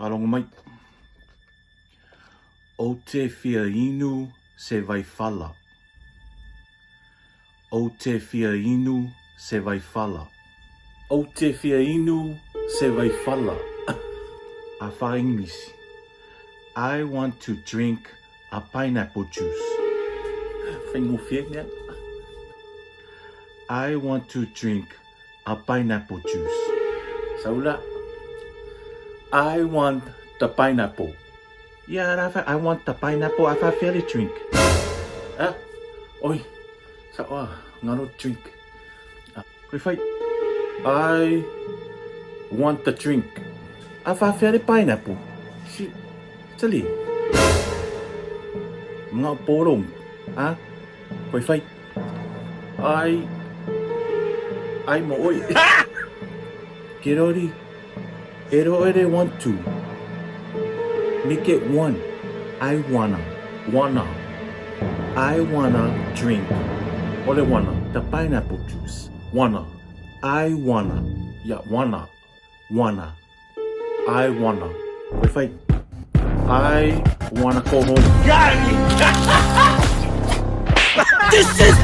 Alongo mai. O te fia inu se vai fala. O te fia inu se vai fala. O te fia inu se vai fala. A fa English. I want to drink a pineapple juice. Whaingo fia nea. I want to drink a pineapple juice. Saula. I want the pineapple. Yeah, Rafa, I want the pineapple. I fairly drink. Ah, oi. Sawa, ngano drink. Koi fai. I want the drink. I fairly pineapple. Si, tali. Mga porong. Ah, koi fai. I mo oi. Kirori. Ere want to. Make it one. I wanna drink. Ole wanna. The pineapple juice. Wanna. I wanna. Yeah, wanna. I wanna. If I wanna go home. Got me! This is